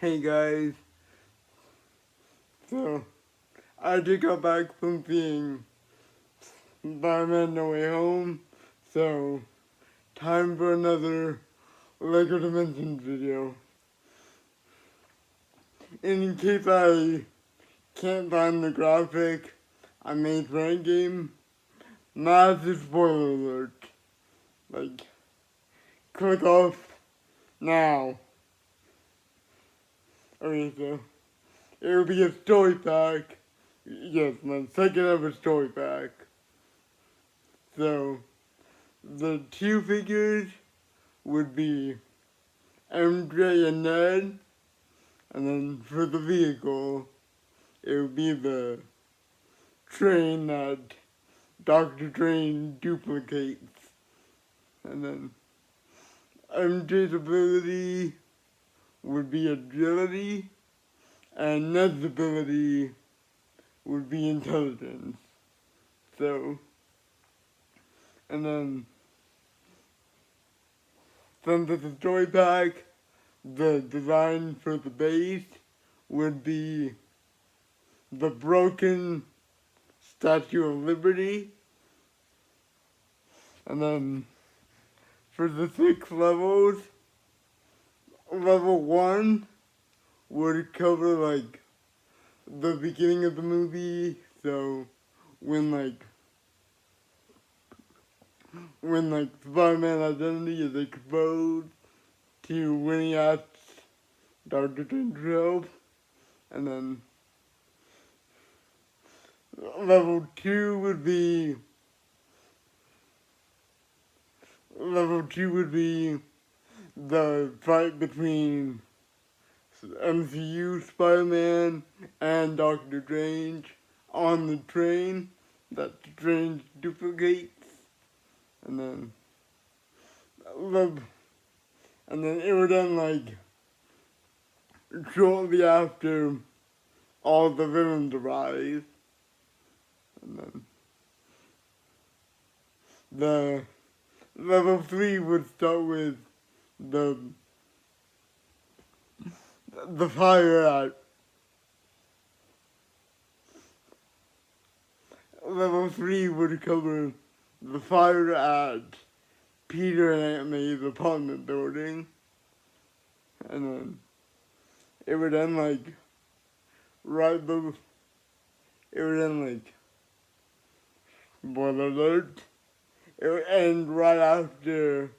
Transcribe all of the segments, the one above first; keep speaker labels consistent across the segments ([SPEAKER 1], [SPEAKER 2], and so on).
[SPEAKER 1] Hey guys, so I just got back from seeing Spider-Man No Way Home, so time for another Lego Dimensions video. In case I can't find the graphic I made for Endgame, massive spoiler alert. Like, click off now. Okay, so it will be a story pack. Yes, my second ever story pack. So, the two figures would be MJ and Ned, and then for the vehicle, it would be the train that Dr. Train duplicates. And then MJ's ability would be agility, and Ned's ability would be intelligence. So, and then since it's a story pack, the design for the base would be the broken Statue of Liberty. And then for the 6 levels, level 1 would cover like the beginning of the movie. So when Spider-Man identity is exposed to when he asks Dr. Strange for help. And then level 2 would be the fight between MCU Spider-Man and Doctor Strange on the train that Strange duplicates, and then it would end like shortly after all the villains arrive, and then the level 3 would start with the fire at level 3 would cover the fire at Peter and Aunt May's apartment building, and then it would end like right before, it would end like, spoiler alert, it would end right after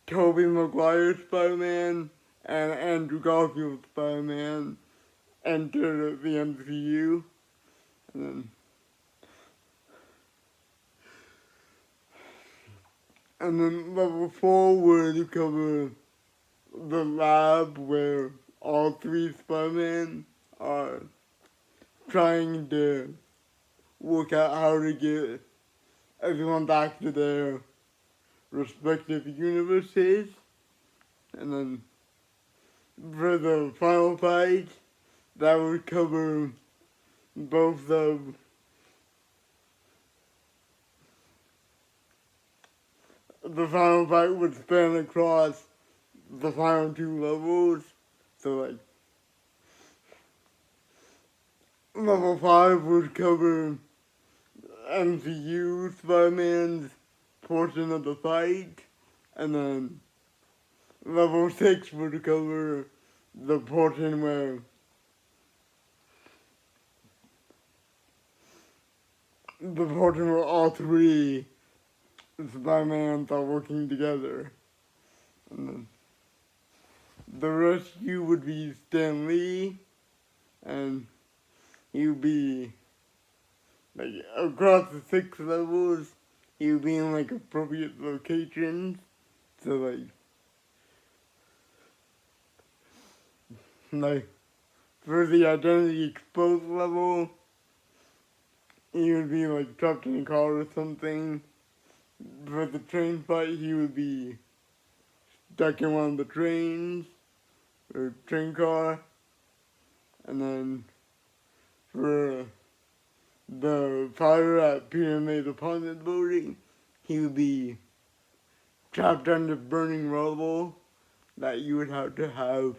[SPEAKER 1] Tobey Maguire's Spider-Man and Andrew Garfield's Spider-Man enter the MCU, and then level 4 would cover the lab where all 3 Spider-Man are trying to work out how to get everyone back to their respective universes. And then for the final fight, that would cover both of the final fight would span across the final 2 levels. So like level 5 would cover MCU Spider-Man's portion of the fight, and then level 6 would cover the portion where all 3 Spider-Mans are working together. And then the rescue would be Stan Lee, and he would be like across the 6 levels, he would be in like appropriate locations. So like for the identity exposed level, he would be like trapped in a car or something. For the train fight, he would be stuck in one of the trains or train car. And then for the fire at Peter May's apartment building, he would be trapped under burning rubble that you would have to have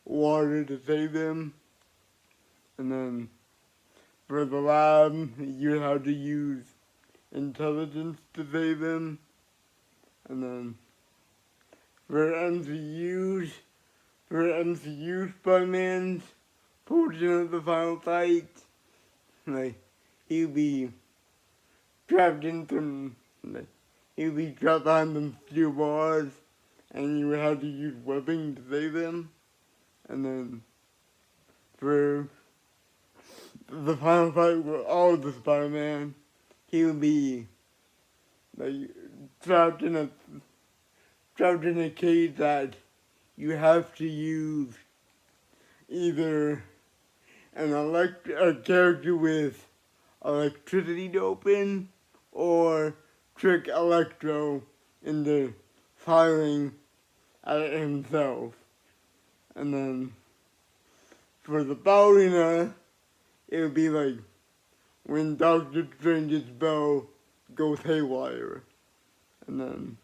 [SPEAKER 1] water to save them. And then for the lab, you have to use intelligence to save them. And then for MCU's, Spider-Man's portion of the final fight, like, he'll be trapped in some, like, he'll be trapped behind some steel bars, and you would have to use weapons to save him. And then for the final fight with all the Spider-Man, he would be like trapped in a cage that you have to use either a character with electricity to open, or trick Electro into firing at it himself. And then for the ballerina, it would be like when Doctor Strange's bow goes haywire. And then,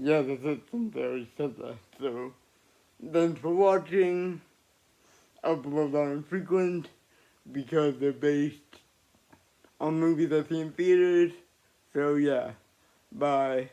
[SPEAKER 1] yeah, that's it, since I already said that. So, thanks for watching. Uploads are infrequent because they're based on movies I see in theaters. So yeah, bye.